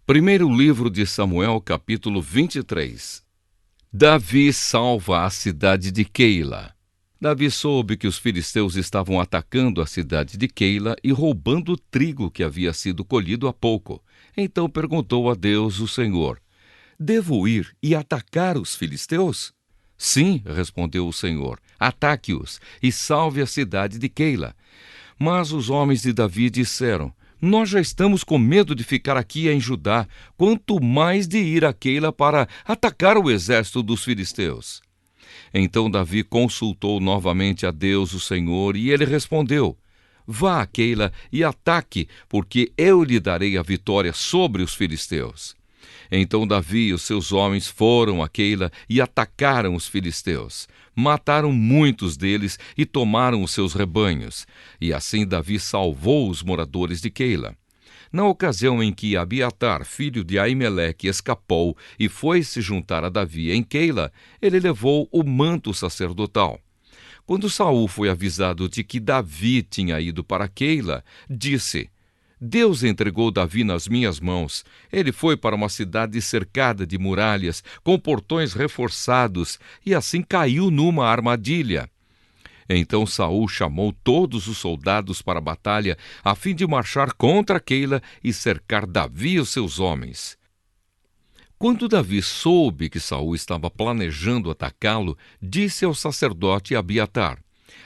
Primeiro livro de Samuel, capítulo 23. Davi salva a cidade de Keila. Davi soube que os filisteus estavam atacando a cidade de Keila e roubando o trigo que havia sido colhido há pouco. Então perguntou a Deus, o Senhor: devo ir e atacar os filisteus? Sim, respondeu o Senhor, ataque-os e salve a cidade de Keila. Mas os homens de Davi disseram: nós já estamos com medo de ficar aqui em Judá, quanto mais de ir a Keila para atacar o exército dos filisteus. Então Davi consultou novamente a Deus, o Senhor, e ele respondeu: vá a Keila e ataque, porque eu lhe darei a vitória sobre os filisteus. Então Davi e os seus homens foram a Keila e atacaram os filisteus. Mataram muitos deles e tomaram os seus rebanhos. E assim Davi salvou os moradores de Keila. Na ocasião em que Abiatar, filho de Aimeleque, escapou e foi se juntar a Davi em Keila, ele levou o manto sacerdotal. Quando Saul foi avisado de que Davi tinha ido para Keila, disse: Deus entregou Davi nas minhas mãos. Ele foi para uma cidade cercada de muralhas, com portões reforçados, e assim caiu numa armadilha. Então Saul chamou todos os soldados para a batalha, a fim de marchar contra Keila e cercar Davi e os seus homens. Quando Davi soube que Saul estava planejando atacá-lo, disse ao sacerdote Abiatar: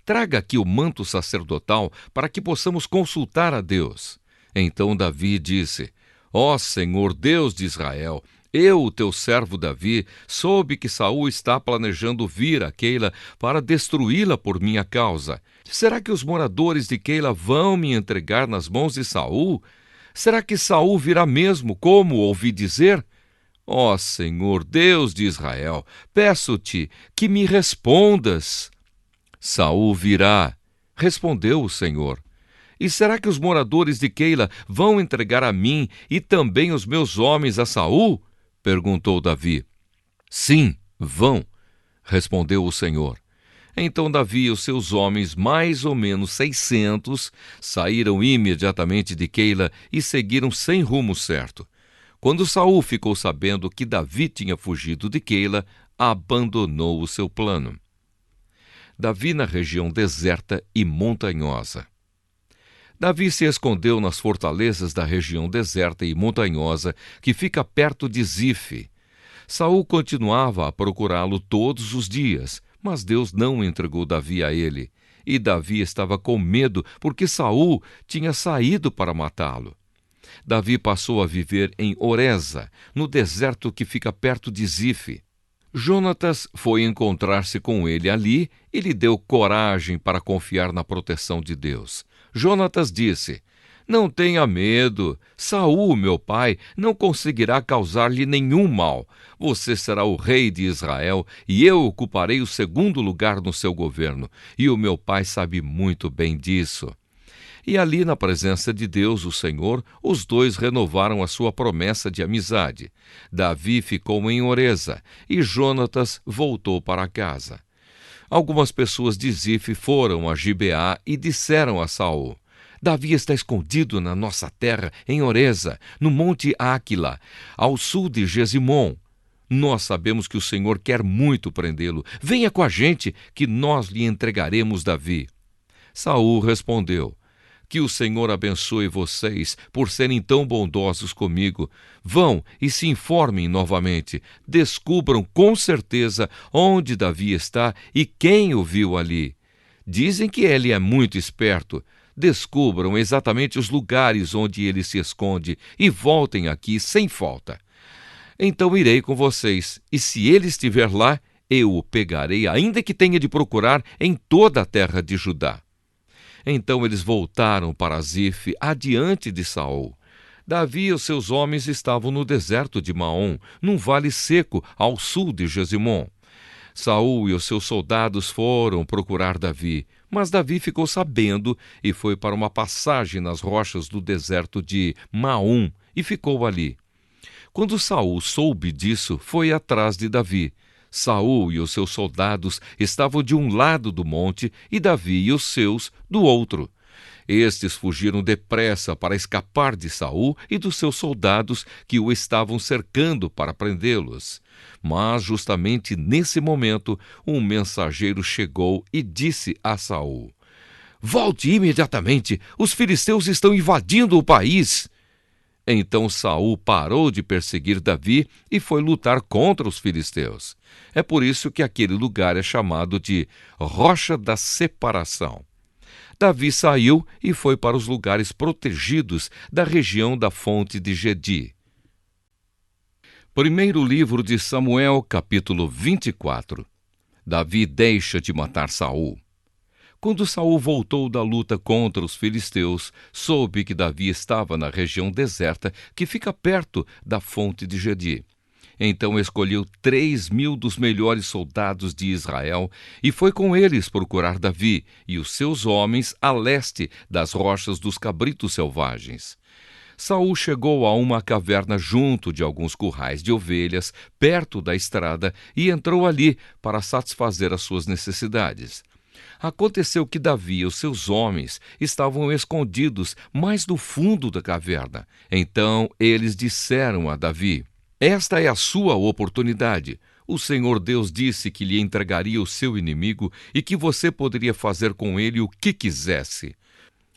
traga aqui o manto sacerdotal para que possamos consultar a Deus. Então Davi disse: ó Senhor Deus de Israel, eu, o teu servo Davi, soube que Saul está planejando vir a Keila para destruí-la por minha causa. Será que os moradores de Keila vão me entregar nas mãos de Saul? Será que Saul virá mesmo, como ouvi dizer? Ó Senhor Deus de Israel, peço-te que me respondas. Saul virá, respondeu o Senhor. E será que os moradores de Keila vão entregar a mim e também os meus homens a Saul? Perguntou Davi. Sim, vão, respondeu o Senhor. Então Davi e os seus homens, mais ou menos 600, saíram imediatamente de Keila e seguiram sem rumo certo. Quando Saul ficou sabendo que Davi tinha fugido de Keila, abandonou o seu plano. Davi na região deserta e montanhosa. Davi se escondeu nas fortalezas da região deserta e montanhosa que fica perto de Zife. Saul continuava a procurá-lo todos os dias, mas Deus não entregou Davi a ele. E Davi estava com medo porque Saul tinha saído para matá-lo. Davi passou a viver em Oreza, no deserto que fica perto de Zife. Jonatas foi encontrar-se com ele ali e lhe deu coragem para confiar na proteção de Deus. Jonatas disse: não tenha medo, Saul, meu pai, não conseguirá causar-lhe nenhum mal. Você será o rei de Israel e eu ocuparei o segundo lugar no seu governo. E o meu pai sabe muito bem disso. E ali, na presença de Deus, o Senhor, os dois renovaram a sua promessa de amizade. Davi ficou em Oreza e Jonatas voltou para casa. Algumas pessoas de Zife foram a Gibeá e disseram a Saul: Davi está escondido na nossa terra, em Oreza, no monte Áquila, ao sul de Gesimom. Nós sabemos que o Senhor quer muito prendê-lo. Venha com a gente, que nós lhe entregaremos Davi. Saul respondeu: que o Senhor abençoe vocês por serem tão bondosos comigo. Vão e se informem novamente. Descubram com certeza onde Davi está e quem o viu ali. Dizem que ele é muito esperto. Descubram exatamente os lugares onde ele se esconde e voltem aqui sem falta. Então irei com vocês, e se ele estiver lá, eu o pegarei, ainda que tenha de procurar em toda a terra de Judá. Então eles voltaram para Zife, adiante de Saul. Davi e os seus homens estavam no deserto de Maom, num vale seco ao sul de Gesimom. Saul e os seus soldados foram procurar Davi, mas Davi ficou sabendo e foi para uma passagem nas rochas do deserto de Maom e ficou ali. Quando Saul soube disso, foi atrás de Davi. Saul e os seus soldados estavam de um lado do monte e Davi e os seus do outro. Estes fugiram depressa para escapar de Saul e dos seus soldados que o estavam cercando para prendê-los. Mas justamente nesse momento, um mensageiro chegou e disse a Saul: "Volte imediatamente, os filisteus estão invadindo o país." Então Saul parou de perseguir Davi e foi lutar contra os filisteus. É por isso que aquele lugar é chamado de Rocha da Separação. Davi saiu e foi para os lugares protegidos da região da fonte de Gedi. Primeiro livro de Samuel, capítulo 24. Davi deixa de matar Saul. Quando Saul voltou da luta contra os filisteus, soube que Davi estava na região deserta que fica perto da fonte de Gedi. Então escolheu 3.000 dos melhores soldados de Israel e foi com eles procurar Davi e os seus homens a leste das rochas dos cabritos selvagens. Saul chegou a uma caverna junto de alguns currais de ovelhas, perto da estrada, e entrou ali para satisfazer as suas necessidades. Aconteceu que Davi e os seus homens estavam escondidos mais no fundo da caverna. Então eles disseram a Davi: "Esta é a sua oportunidade. O Senhor Deus disse que lhe entregaria o seu inimigo e que você poderia fazer com ele o que quisesse."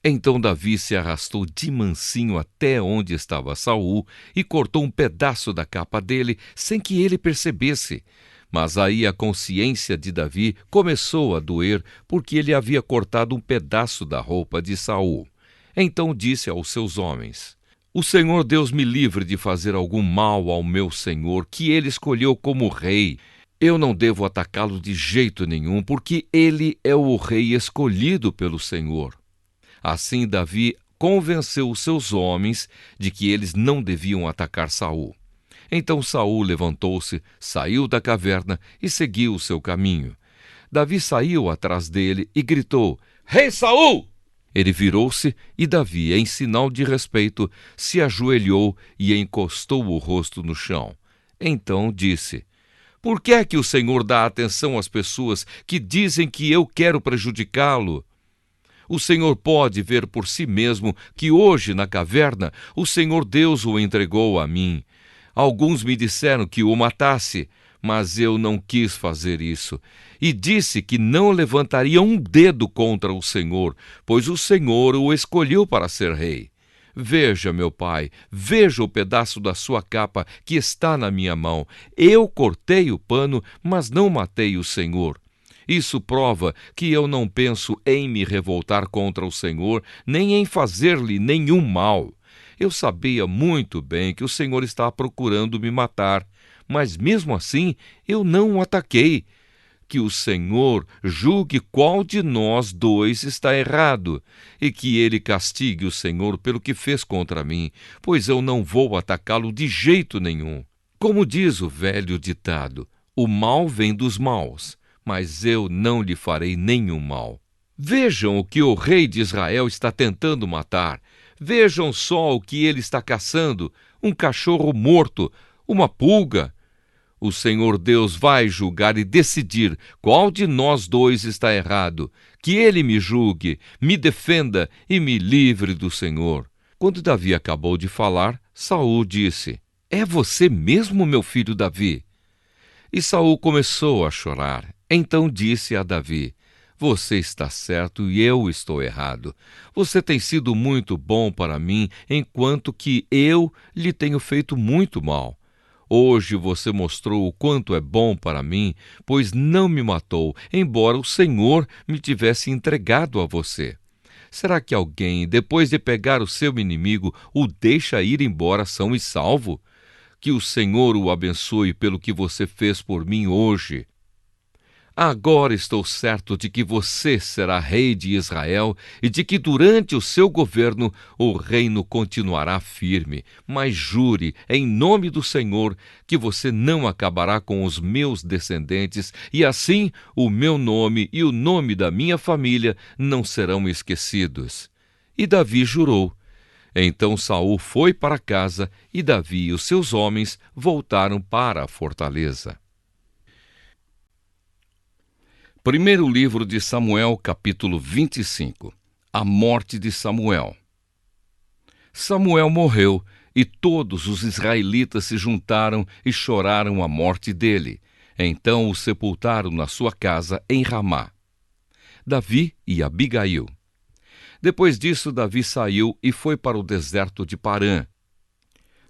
Então Davi se arrastou de mansinho até onde estava Saul e cortou um pedaço da capa dele sem que ele percebesse. Mas aí a consciência de Davi começou a doer porque ele havia cortado um pedaço da roupa de Saul. Então disse aos seus homens: "O Senhor Deus me livre de fazer algum mal ao meu senhor, que ele escolheu como rei. Eu não devo atacá-lo de jeito nenhum, porque ele é o rei escolhido pelo Senhor." Assim Davi convenceu os seus homens de que eles não deviam atacar Saul. Então Saul levantou-se, saiu da caverna e seguiu o seu caminho. Davi saiu atrás dele e gritou: "Rei Saul!" Ele virou-se e Davi, em sinal de respeito, se ajoelhou e encostou o rosto no chão. Então disse: "Por que é que o Senhor dá atenção às pessoas que dizem que eu quero prejudicá-lo? O Senhor pode ver por si mesmo que hoje, na caverna, o Senhor Deus o entregou a mim. Alguns me disseram que o matasse, mas eu não quis fazer isso. E disse que não levantaria um dedo contra o Senhor, pois o Senhor o escolheu para ser rei. Veja, meu pai, veja o pedaço da sua capa que está na minha mão. Eu cortei o pano, mas não matei o Senhor. Isso prova que eu não penso em me revoltar contra o Senhor, nem em fazer-lhe nenhum mal. Eu sabia muito bem que o Senhor estava procurando me matar, mas mesmo assim eu não o ataquei. Que o Senhor julgue qual de nós dois está errado, e que ele castigue o Senhor pelo que fez contra mim, pois eu não vou atacá-lo de jeito nenhum. Como diz o velho ditado, o mal vem dos maus, mas eu não lhe farei nenhum mal. Vejam o que o rei de Israel está tentando matar. Vejam só o que ele está caçando: um cachorro morto, uma pulga. O Senhor Deus vai julgar e decidir qual de nós dois está errado. Que ele me julgue, me defenda e me livre do Senhor." Quando Davi acabou de falar, Saul disse: "É você mesmo, meu filho Davi?" E Saul começou a chorar. Então disse a Davi: "Você está certo e eu estou errado. Você tem sido muito bom para mim, enquanto que eu lhe tenho feito muito mal. Hoje você mostrou o quanto é bom para mim, pois não me matou, embora o Senhor me tivesse entregado a você. Será que alguém, depois de pegar o seu inimigo, o deixa ir embora são e salvo? Que o Senhor o abençoe pelo que você fez por mim hoje. Agora estou certo de que você será rei de Israel e de que durante o seu governo o reino continuará firme. Mas jure, em nome do Senhor, que você não acabará com os meus descendentes, e assim o meu nome e o nome da minha família não serão esquecidos." E Davi jurou. Então Saul foi para casa e Davi e os seus homens voltaram para a fortaleza. Primeiro livro de Samuel, capítulo 25. A morte de Samuel. Samuel morreu, e todos os israelitas se juntaram e choraram a morte dele. Então o sepultaram na sua casa em Ramá. Davi e Abigail. Depois disso, Davi saiu e foi para o deserto de Parã.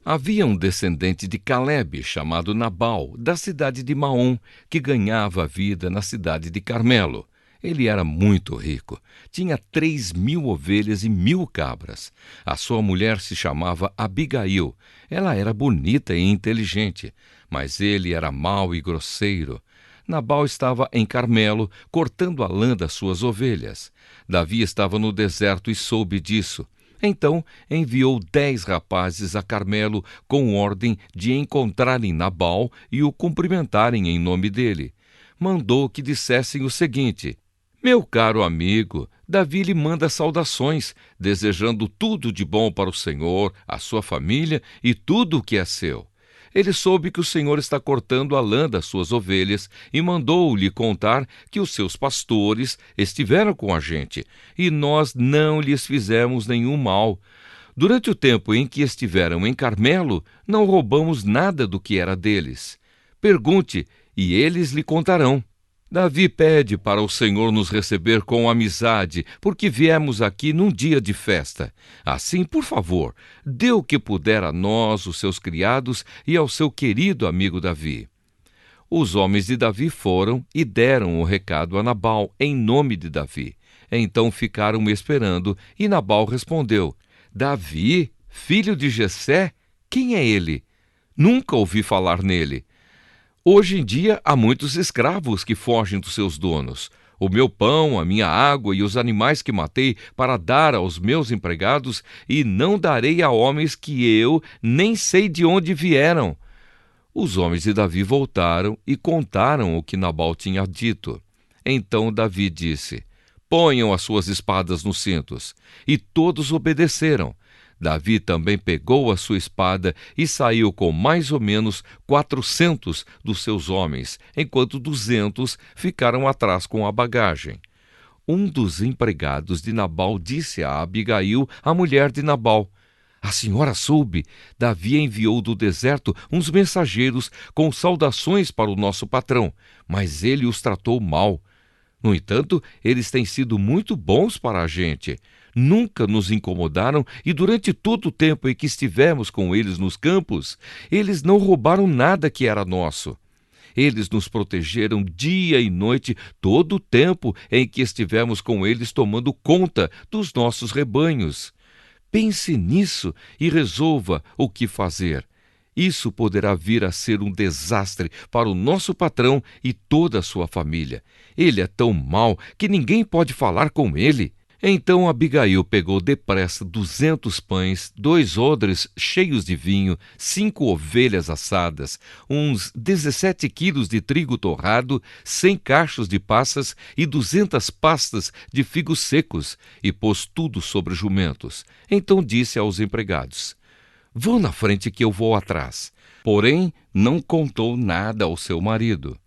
Havia um descendente de Calebe, chamado Nabal, da cidade de Maom, que ganhava a vida na cidade de Carmelo. Ele era muito rico. Tinha 3.000 ovelhas e 1.000 cabras. A sua mulher se chamava Abigail. Ela era bonita e inteligente, mas ele era mau e grosseiro. Nabal estava em Carmelo, cortando a lã das suas ovelhas. Davi estava no deserto e soube disso. Então enviou 10 rapazes a Carmelo com ordem de encontrarem Nabal e o cumprimentarem em nome dele. Mandou que dissessem o seguinte: meu caro amigo, Davi lhe manda saudações, desejando tudo de bom para o Senhor, a sua família e tudo o que é seu. Ele soube que o Senhor está cortando a lã das suas ovelhas e mandou-lhe contar que os seus pastores estiveram com a gente e nós não lhes fizemos nenhum mal. Durante o tempo em que estiveram em Carmelo, não roubamos nada do que era deles. Pergunte, e eles lhe contarão. Davi pede para o Senhor nos receber com amizade, porque viemos aqui num dia de festa. Assim, por favor, dê o que puder a nós, os seus criados, e ao seu querido amigo Davi. Os homens de Davi foram e deram o recado a Nabal, em nome de Davi. Então ficaram esperando, e Nabal respondeu: Davi, filho de Jessé? Quem é ele? Nunca ouvi falar nele. Hoje em dia, há muitos escravos que fogem dos seus donos. O meu pão, a minha água e os animais que matei para dar aos meus empregados, e não darei a homens que eu nem sei de onde vieram. Os homens de Davi voltaram e contaram o que Nabal tinha dito. Então Davi disse: ponham as suas espadas nos cintos. E todos obedeceram. Davi também pegou a sua espada e saiu com mais ou menos 400 dos seus homens, enquanto 200 ficaram atrás com a bagagem. Um dos empregados de Nabal disse a Abigail, a mulher de Nabal: a senhora soube, Davi enviou do deserto uns mensageiros com saudações para o nosso patrão, mas ele os tratou mal. No entanto, eles têm sido muito bons para a gente. Nunca nos incomodaram e durante todo o tempo em que estivemos com eles nos campos, eles não roubaram nada que era nosso. Eles nos protegeram dia e noite todo o tempo em que estivemos com eles tomando conta dos nossos rebanhos. Pense nisso e resolva o que fazer. Isso poderá vir a ser um desastre para o nosso patrão e toda a sua família. Ele é tão mau que ninguém pode falar com ele. Então Abigail pegou depressa 200 pães, 2 odres cheios de vinho, 5 ovelhas assadas, uns 17 quilos de trigo torrado, 100 cachos de passas e 200 pastas de figos secos, e pôs tudo sobre jumentos. Então disse aos empregados: vão na frente que eu vou atrás. Porém, não contou nada ao seu marido.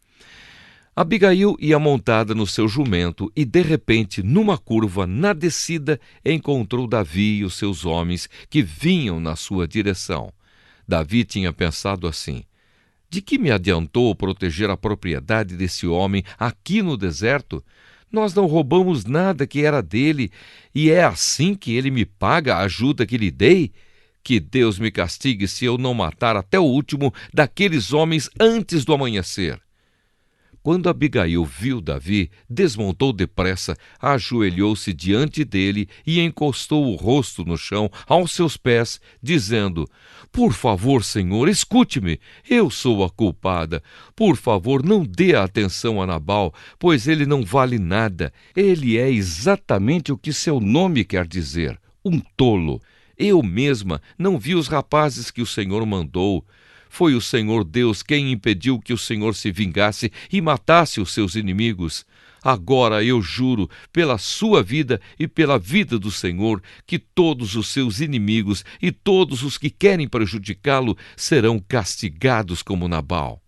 Abigail ia montada no seu jumento e, de repente, numa curva, na descida, encontrou Davi e os seus homens que vinham na sua direção. Davi tinha pensado assim: de que me adiantou proteger a propriedade desse homem aqui no deserto? Nós não roubamos nada que era dele, e é assim que ele me paga a ajuda que lhe dei? Que Deus me castigue se eu não matar até o último daqueles homens antes do amanhecer. Quando Abigail viu Davi, desmontou depressa, ajoelhou-se diante dele e encostou o rosto no chão, aos seus pés, dizendo: por favor, Senhor, escute-me, eu sou a culpada. Por favor, não dê atenção a Nabal, pois ele não vale nada. Ele é exatamente o que seu nome quer dizer, um tolo. Eu mesma não vi os rapazes que o Senhor mandou. Foi o Senhor Deus quem impediu que o Senhor se vingasse e matasse os seus inimigos. Agora eu juro, pela sua vida e pela vida do Senhor, que todos os seus inimigos e todos os que querem prejudicá-lo serão castigados como Nabal.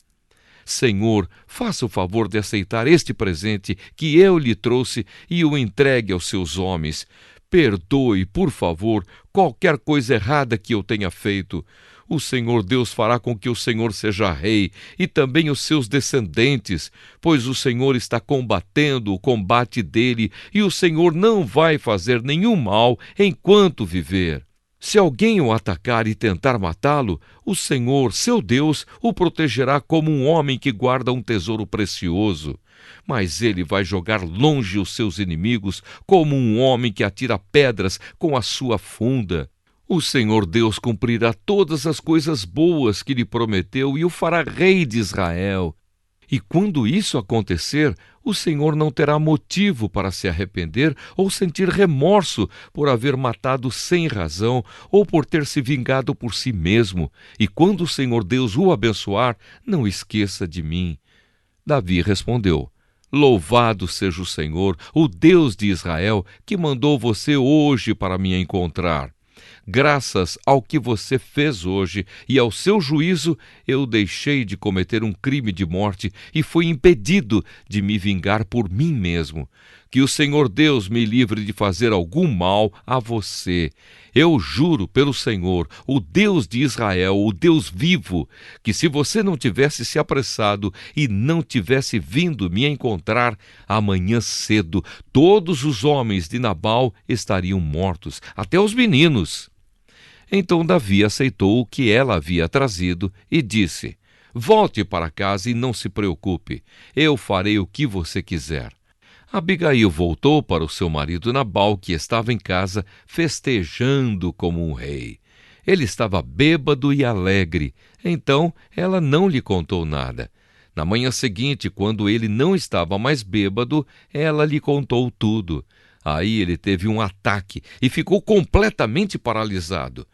Senhor, faça o favor de aceitar este presente que eu lhe trouxe e o entregue aos seus homens. perdoe, por favor, qualquer coisa errada que eu tenha feito. O Senhor Deus fará com que o Senhor seja rei e também os seus descendentes, pois o Senhor está combatendo o combate dele e o Senhor não vai fazer nenhum mal enquanto viver. Se alguém o atacar e tentar matá-lo, o Senhor, seu Deus, o protegerá como um homem que guarda um tesouro precioso. Mas ele vai jogar longe os seus inimigos, como um homem que atira pedras com a sua funda. O Senhor Deus cumprirá todas as coisas boas que lhe prometeu e o fará rei de Israel. E quando isso acontecer, o Senhor não terá motivo para se arrepender ou sentir remorso por haver matado sem razão ou por ter se vingado por si mesmo. E quando o Senhor Deus o abençoar, não esqueça de mim. Davi respondeu: Louvado seja o Senhor, o Deus de Israel, que mandou você hoje para me encontrar. Graças ao que você fez hoje e ao seu juízo, eu deixei de cometer um crime de morte e fui impedido de me vingar por mim mesmo. Que o Senhor Deus me livre de fazer algum mal a você. Eu juro pelo Senhor, o Deus de Israel, o Deus vivo, que se você não tivesse se apressado e não tivesse vindo me encontrar, amanhã cedo todos os homens de Nabal estariam mortos, até os meninos. Então Davi aceitou o que ela havia trazido e disse: Volte para casa e não se preocupe, eu farei o que você quiser. Abigail voltou para o seu marido Nabal, que estava em casa, festejando como um rei. Ele estava bêbado e alegre, então ela não lhe contou nada. Na manhã seguinte, quando ele não estava mais bêbado, ela lhe contou tudo. Aí ele teve um ataque e ficou completamente paralisado.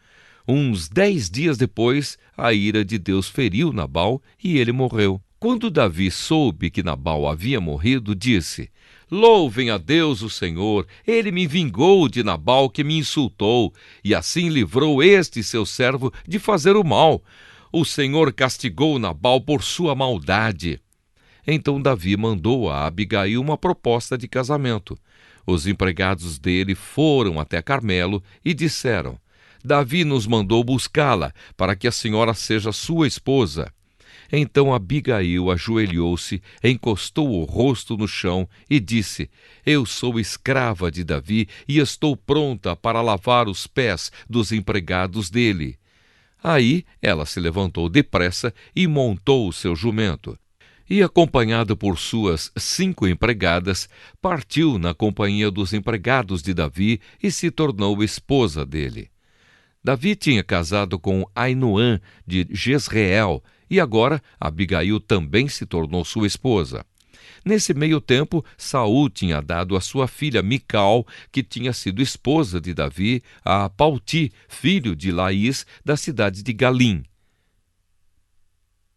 Uns 10 dias depois, a ira de Deus feriu Nabal e ele morreu. Quando Davi soube que Nabal havia morrido, disse: Louvem a Deus o Senhor, ele me vingou de Nabal que me insultou, e assim livrou este seu servo de fazer o mal. O Senhor castigou Nabal por sua maldade. Então Davi mandou a Abigail uma proposta de casamento. Os empregados dele foram até Carmelo e disseram: Davi nos mandou buscá-la, para que a senhora seja sua esposa. Então Abigail ajoelhou-se, encostou o rosto no chão e disse: Eu sou escrava de Davi e estou pronta para lavar os pés dos empregados dele. Aí ela se levantou depressa e montou o seu jumento. E, acompanhada por suas 5 empregadas, partiu na companhia dos empregados de Davi e se tornou esposa dele. Davi tinha casado com Ainoã de Jezreel, e agora Abigail também se tornou sua esposa. Nesse meio tempo, Saul tinha dado a sua filha Mical, que tinha sido esposa de Davi, a Palti, filho de Laís, da cidade de Galim.